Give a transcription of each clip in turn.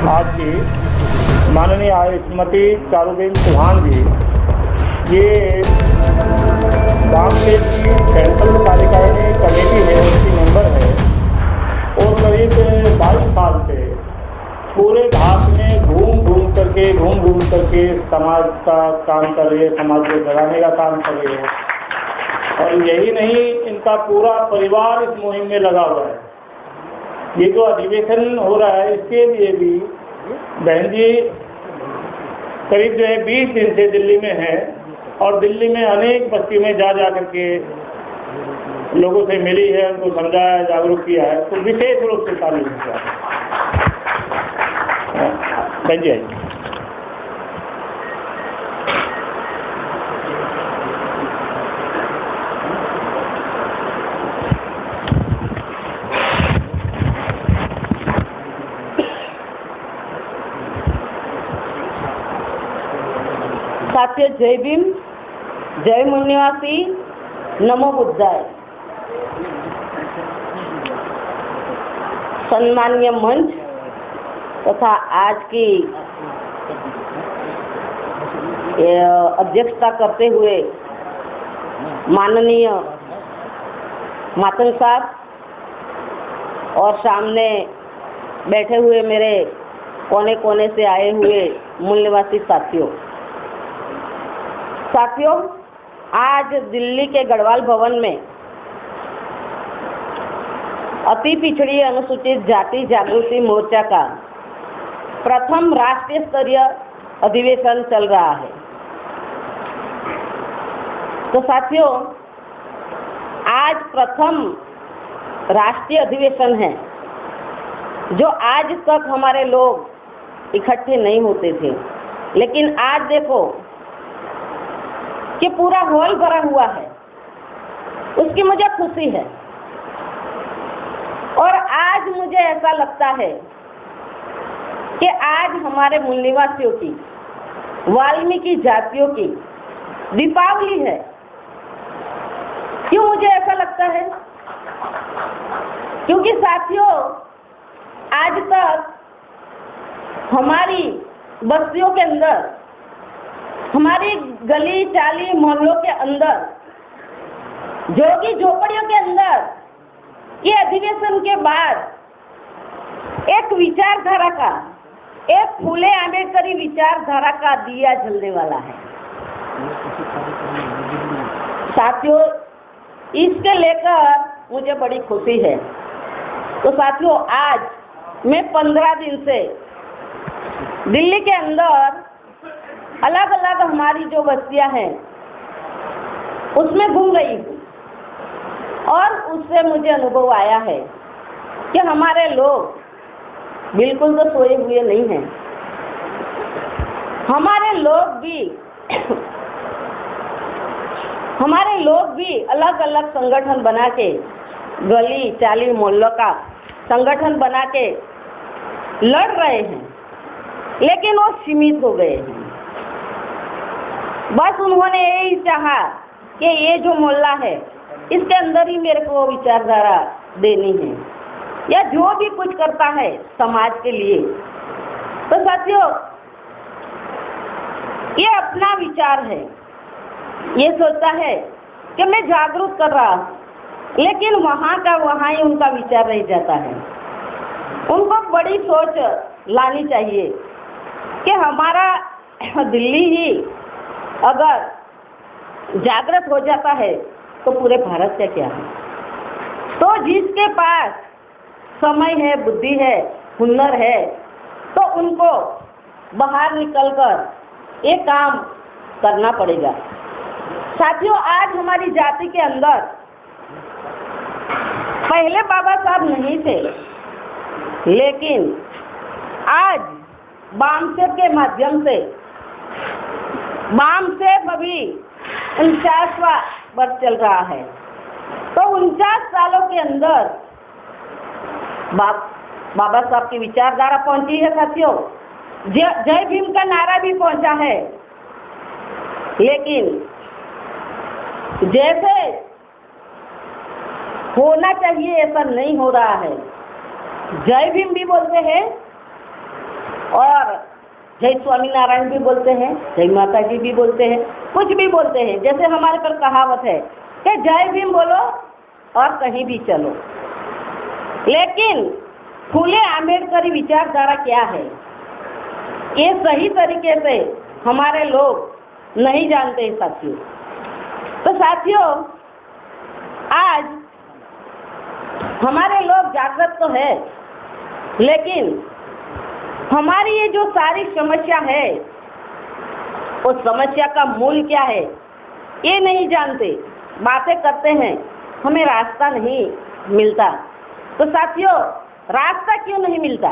आज की माननीय श्रीमती चारुबेन चौहान जी ये बामखेत की सेंट्रल कार्यकारिणी कमेटी है, उसकी मेंबर है और करीब 22 साल से पूरे घाट में घूम घूम करके समाज का काम कर रही है, समाज को जगाने का काम कर रही है। और यही नहीं, इनका पूरा परिवार इस मुहिम में लगा हुआ है। ये जो अधिवेशन हो रहा है इसके लिए भी बहन जी करीब 20 दिन से दिल्ली में है और दिल्ली में अनेक बस्ती में जा करके लोगों से मिली है, उनको समझाया, जागरूक किया है। तो विशेष रूप से तारीफ किया बहन जी। साथियों, जय भीम, जय मुनिवासी, नमो बुद्धाय। सम्माननीय मंच तथा आज की अध्यक्षता करते हुए माननीय मातंग साहब और सामने बैठे हुए मेरे कोने कोने से आए हुए मूल निवासी साथियों, आज दिल्ली के गढ़वाल भवन में अति पिछड़ी अनुसूचित जाति जागृति मोर्चा का प्रथम राष्ट्रीय स्तरीय अधिवेशन चल रहा है। तो साथियों, आज प्रथम राष्ट्रीय अधिवेशन है जो आज तक हमारे लोग इकट्ठे नहीं होते थे, लेकिन आज देखो कि पूरा हॉल भरा हुआ है, उसकी मुझे खुशी है। और आज मुझे ऐसा लगता है कि आज हमारे मूल निवासियों की, वाल्मीकि जातियों की दीपावली है। क्यों मुझे ऐसा लगता है? क्योंकि साथियों, आज तक हमारी बस्तियों के अंदर, हमारी गली चाली मोहल्लों के अंदर, झोगी झोपड़ियों के अंदर ये अधिवेशन के बाद एक विचारधारा का, एक फूले आंबेडकरी विचारधारा का दिया जलने वाला है। साथियों, इसके लेकर मुझे बड़ी खुशी है। तो साथियों, आज मैं 15 दिन से दिल्ली के अंदर अलग अलग हमारी जो बस्तियां हैं उसमें घूम रही हूँ और उससे मुझे अनुभव आया है कि हमारे लोग बिल्कुल तो सोए हुए नहीं हैं। हमारे लोग भी अलग अलग संगठन बना के, गली चाली मोहल्लों का संगठन बना के लड़ रहे हैं, लेकिन वो सीमित हो गए हैं। बस उन्होंने यही चाहा कि ये जो मोहल्ला है इसके अंदर ही मेरे को विचारधारा देनी है, या जो भी कुछ करता है समाज के लिए। तो साथियों, ये अपना विचार है, ये सोचता है कि मैं जागरूक कर रहा हूँ, लेकिन वहाँ का वहाँ ही उनका विचार रह जाता है। उनको बड़ी सोच लानी चाहिए कि हमारा दिल्ली ही अगर जागृत हो जाता है तो पूरे भारत का क्या है। तो जिसके पास समय है, बुद्धि है, हुनर है, तो उनको बाहर निकलकर ये काम करना पड़ेगा। साथियों, आज हमारी जाति के अंदर पहले बाबा साहब नहीं थे, लेकिन आज बामसेब के माध्यम से, बामसेब अभी 49वां वर्ष चल रहा है, तो 49 सालों के अंदर बाबा साहब की विचारधारा पहुंची है। साथियों, जय भीम का नारा भी पहुंचा है, लेकिन जैसे होना चाहिए ऐसा नहीं हो रहा है। जय भीम भी बोलते हैं जय स्वामीनारायण भी बोलते हैं, जय माता जी भी बोलते हैं, कुछ भी बोलते हैं। जैसे हमारे पर कहावत है कि जय भीम बोलो और कहीं भी चलो। लेकिन फूले आम्बेडकरी विचारधारा क्या है, ये सही तरीके से हमारे लोग नहीं जानते हैं साथियों। तो साथियों, आज हमारे लोग जागृत तो है, लेकिन हमारी ये जो सारी समस्या है, उस समस्या का मूल क्या है ये नहीं जानते, बातें करते हैं, हमें रास्ता नहीं मिलता। तो साथियों, रास्ता क्यों नहीं मिलता?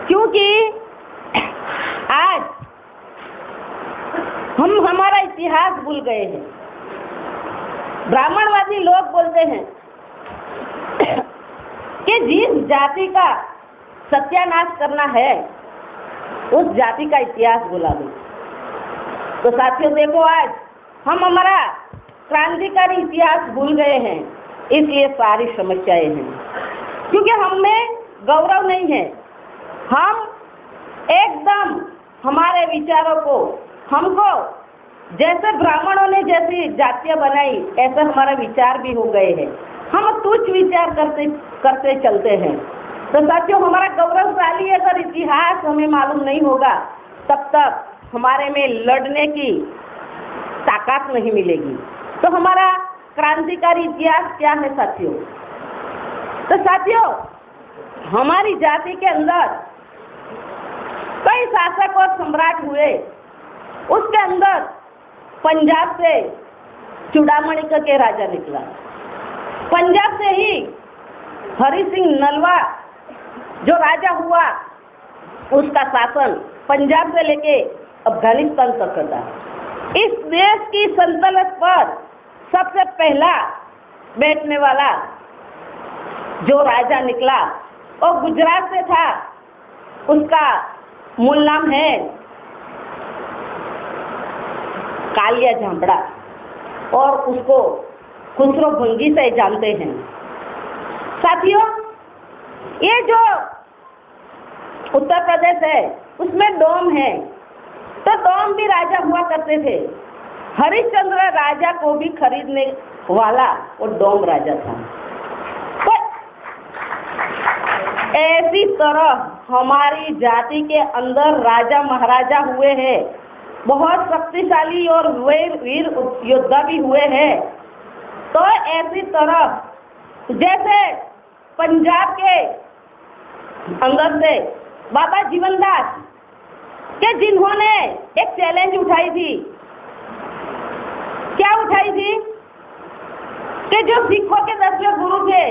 क्योंकि आज हम हमारा इतिहास भूल गए हैं। ब्राह्मणवादी लोग बोलते हैं कि जिस जाति का सत्यानाश करना है उस जाति का इतिहास भुला दो। तो साथियों देखो, आज हम हमारा क्रांतिकारी इतिहास भूल गए हैं, इसलिए सारी समस्याएं हैं। क्योंकि हमें गौरव नहीं है, हम एकदम हमारे विचारों को, हमको जैसे ब्राह्मणों ने जैसी जातियां बनाई ऐसे हमारा विचार भी हो गए हैं। हम तुच्छ विचार करते चलते हैं। तो साथियों, हमारा गौरवशाली अगर इतिहास हमें मालूम नहीं होगा, तब तक हमारे में लड़ने की ताकत नहीं मिलेगी। तो हमारा क्रांतिकारी इतिहास क्या है साथियों? तो साथियों, हमारी जाति के अंदर कई शासक और सम्राट हुए। उसके अंदर पंजाब से चूड़ामणि के राजा निकला। पंजाब से ही हरि सिंह नलवा जो राजा हुआ, उसका शासन पंजाब से लेके अफगानिस्तान तक था। इस देश की सल्तनत पर सबसे पहला बैठने वाला जो राजा निकला वो गुजरात से था। उसका मूल नाम है कालिया झांपड़ा और उसको खुसरो भंगी से जानते हैं। साथियों, ये जो उत्तर प्रदेश है उसमें डोम है, तो डोम भी राजा हुआ करते थे। हरिश्चंद्र राजा को भी खरीदने वाला वो डोम राजा था। तो ऐसी तरह हमारी जाति के अंदर राजा महाराजा हुए हैं, बहुत शक्तिशाली और वीर योद्धा भी हुए हैं। तो ऐसी तरह जैसे पंजाब के अंदर से बाबा जीवनदास के जिन्होंने एक चैलेंज उठाई थी, क्या उठाई थी कि जो सिखों के 10वें गुरु थे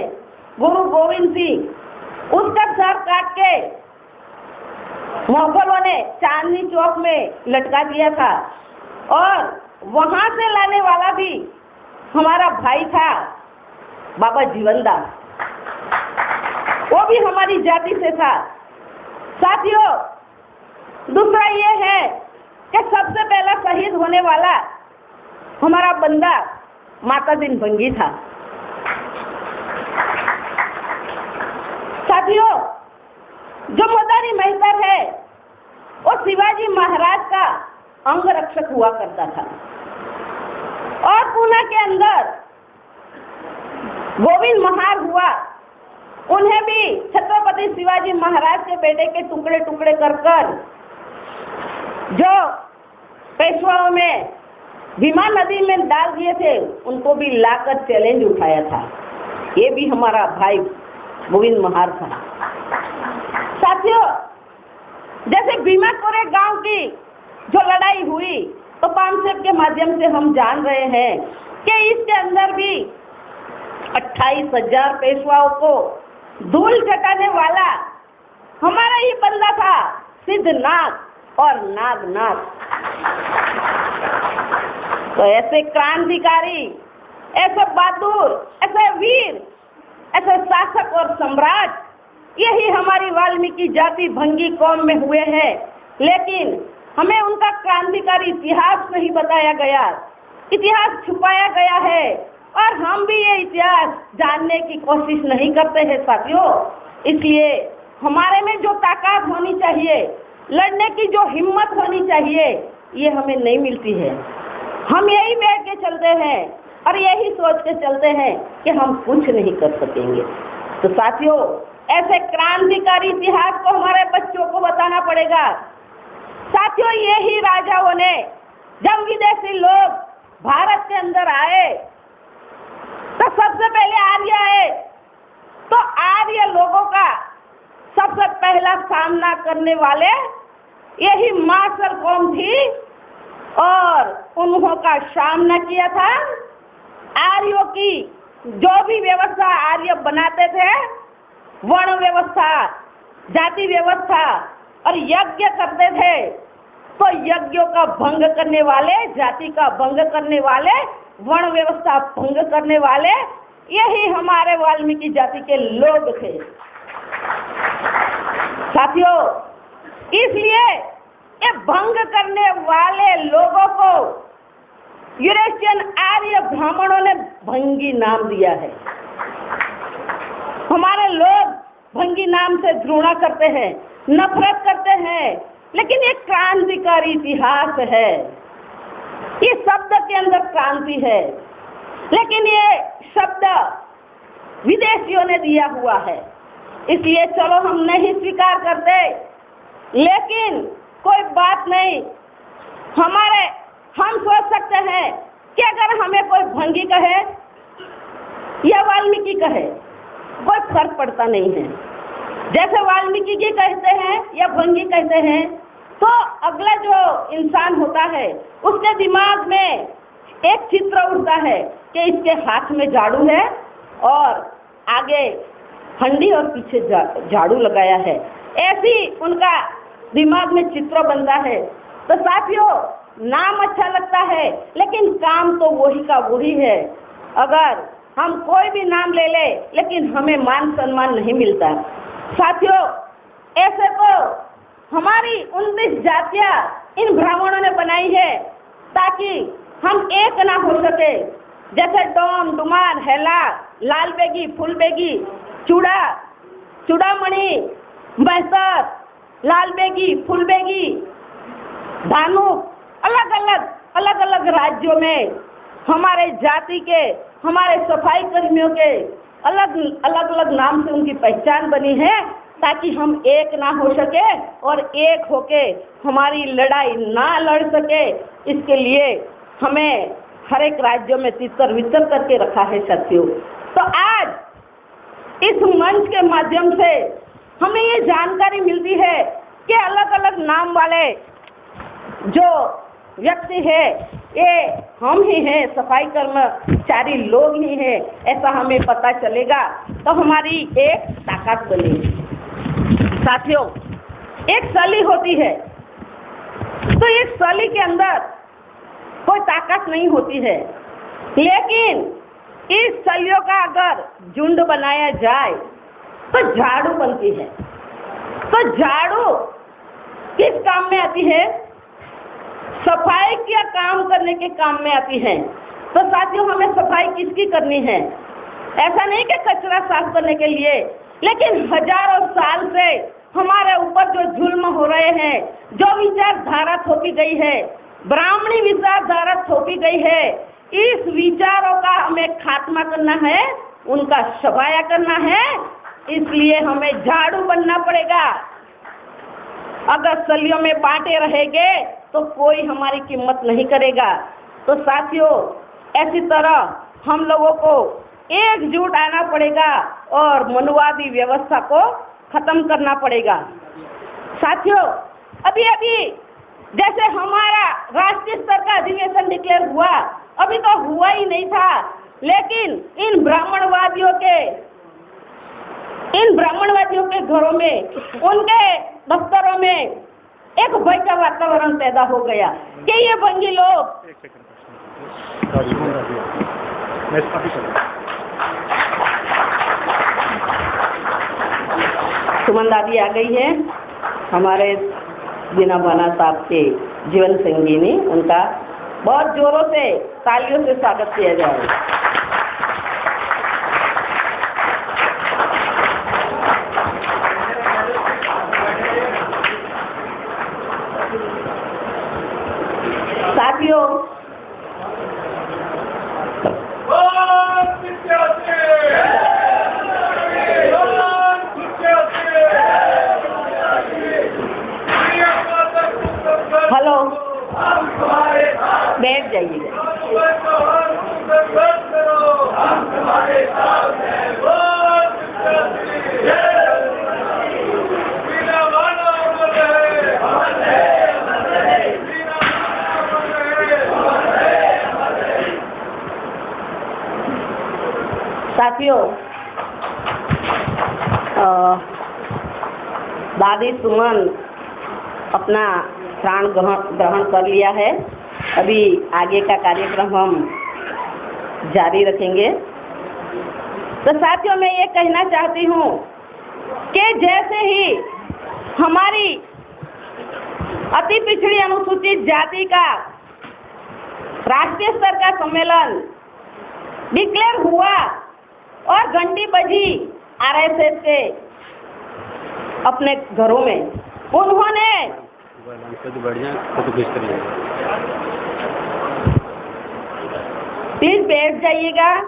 गुरु गोविंद सिंह, उसका सर काट के मुगलों ने चांदनी चौक में लटका दिया था। और वहां से लाने वाला भी हमारा भाई था बाबा जीवनदास, वो भी हमारी जाति से था। साथियों, दूसरा ये है कि सबसे पहला शहीद होने वाला हमारा बंदा माता दिन भंगी था। साथियों, जो मदारी महितर है वो शिवाजी महाराज का अंग रक्षक हुआ करता था। और पूना के अंदर गोविंद महार हुआ, उन्हें भी छत्रपति शिवाजी महाराज के बेटे के टुकड़े टुकड़े कर जो पेशवाओं में भीमा नदी में डाल दिए थे, उनको भी लाकर चैलेंज उठाया था। ये भी हमारा भाई गोविंद महार था। साथियों, जैसे भीमा कोरे गांव की जो लड़ाई हुई, तो पानसेब के माध्यम से हम जान रहे हैं कि इसके अंदर भी 28,000 पेशवाओं को धूल चटाने वाला हमारा ही बंदा था, सिद्धनाथ और नागनाथ। तो ऐसे क्रांतिकारी, ऐसे बहादुर, ऐसे वीर, ऐसे शासक और सम्राट यही हमारी वाल्मीकि जाति भंगी कौम में हुए हैं। लेकिन हमें उनका क्रांतिकारी इतिहास नहीं बताया गया, इतिहास छुपाया गया है और हम भी ये इतिहास जानने की कोशिश नहीं करते हैं साथियों। इसलिए हमारे में जो ताकत होनी चाहिए, लड़ने की जो हिम्मत होनी चाहिए ये हमें नहीं मिलती है। हम यही बैठ के चलते हैं और यही सोच के चलते हैं कि हम कुछ नहीं कर सकेंगे। तो साथियों, ऐसे क्रांतिकारी इतिहास को हमारे बच्चों को बताना पड़ेगा। साथियों, यही राजाओं ने जब विदेशी लोग भारत के अंदर आए तो सबसे पहले आर्य आए, तो आर्य लोगों का सबसे पहला सामना करने वाले यही मार्शल कौम थी और उन्हों का सामना किया था आर्यों की जो भी व्यवस्था आर्य बनाते थे, वर्ण व्यवस्था, जाति व्यवस्था और यज्ञ करते थे, तो यज्ञों का भंग करने वाले, जाति का भंग करने वाले, वर्ण व्यवस्था भंग करने वाले यही हमारे वाल्मीकि जाति के लोग थे। साथियों, इसलिए ये भंग करने वाले लोगों को यूरेशियन आर्य ब्राह्मणों ने भंगी नाम दिया है। हमारे लोग भंगी नाम से घृणा करते हैं, नफरत करते हैं, लेकिन ये क्रांतिकारी इतिहास है। इस शब्द के अंदर क्रांति है, लेकिन ये शब्द विदेशियों ने दिया हुआ है, इसलिए चलो हम नहीं स्वीकार करते। लेकिन कोई बात नहीं, हम सोच सकते हैं कि अगर हमें कोई भंगी कहे या वाल्मीकि कहे, कोई फर्क पड़ता नहीं है। जैसे वाल्मीकि जी कहते हैं या भंगी कहते हैं, तो अगला जो इंसान होता है उसके दिमाग में एक चित्र उठता है कि इसके हाथ में झाड़ू है और आगे हंडी और पीछे झाड़ू लगाया है, ऐसी उनका दिमाग में चित्र बनता है। तो साथियों, नाम अच्छा लगता है लेकिन काम तो वही का वही है। अगर हम कोई भी नाम ले ले लेकिन हमें मान सम्मान नहीं मिलता। साथियों, ऐसे तो हमारी 29 जातियां इन ब्राह्मणों ने बनाई है ताकि हम एक ना हो सके। जैसे डोम, डुमार, हेला, लाल बेगी, फूल बेगी, चूड़ा, चूड़ामणि, मैसर, लाल बेगी, फूल बेगी, धानु, अलग अलग राज्यों में हमारे जाति के, हमारे सफाई कर्मियों के अलग नाम से उनकी पहचान बनी है ताकि हम एक ना हो सके और एक होके हमारी लड़ाई ना लड़ सके। इसके लिए हमें हर एक राज्यों में तितर वितर करके रखा है साथियों। तो आज इस मंच के माध्यम से हमें ये जानकारी मिलती है कि अलग अलग नाम वाले जो व्यक्ति है ये हम ही हैं, सफाई कर्मचारी लोग ही हैं, ऐसा हमें पता चलेगा तो हमारी एक ताकत बनेगी। साथियों, एक सली होती है तो इस सली के अंदर कोई ताकत नहीं होती है, लेकिन इस सलियों का अगर झुंड बनाया जाए तो झाड़ू बनती है। तो झाड़ू किस काम में आती है? सफाई का काम करने के काम में आती है। तो साथियों, हमें सफाई किसकी करनी है? ऐसा नहीं कि कचरा साफ करने के लिए, लेकिन हजारों साल से हमारे ऊपर जो जुल्म हो रहे हैं, जो विचारधारा थोपी गई है, ब्राह्मणी विचारधारा थोपी गई है, इस विचारों का हमें खात्मा करना है, उनका सफाया करना है। इसलिए हमें झाड़ू बनना पड़ेगा। अगर सलियों में बांटे रहेंगे तो कोई हमारी कीमत नहीं करेगा। तो साथियों, ऐसी तरह हम लोगों को एकजुट आना पड़ेगा और मनुवादी व्यवस्था को खत्म करना पड़ेगा। साथियों, अभी जैसे हमारा राष्ट्रीय स्तर का अधिवेशन डिक्लेयर हुआ, अभी तो हुआ ही नहीं था, लेकिन इन ब्राह्मणवादियों के घरों में, उनके दफ्तरों में एक भय का वातावरण पैदा हो गया कि ये भंगी लोग सुमन दादी आ गई है, हमारे दीना भाना साहब के जीवन संगिनी, उनका बहुत जोरों से तालियों से स्वागत किया जाए। साथियों, हेलो, बैठ जाइए। साथियों, दादी सुमन अपना प्राण ग्रहण कर लिया है। अभी आगे का कार्यक्रम हम जारी रखेंगे। तो साथियों, मैं ये कहना चाहती हूँ कि जैसे ही हमारी अति पिछड़ी अनुसूचित जाति का राष्ट्रीय स्तर का सम्मेलन डिक्लेयर हुआ और घंटी बजी आरएसएस के अपने घरों में, उन्होंने प्लीज बैठ जाइएगा।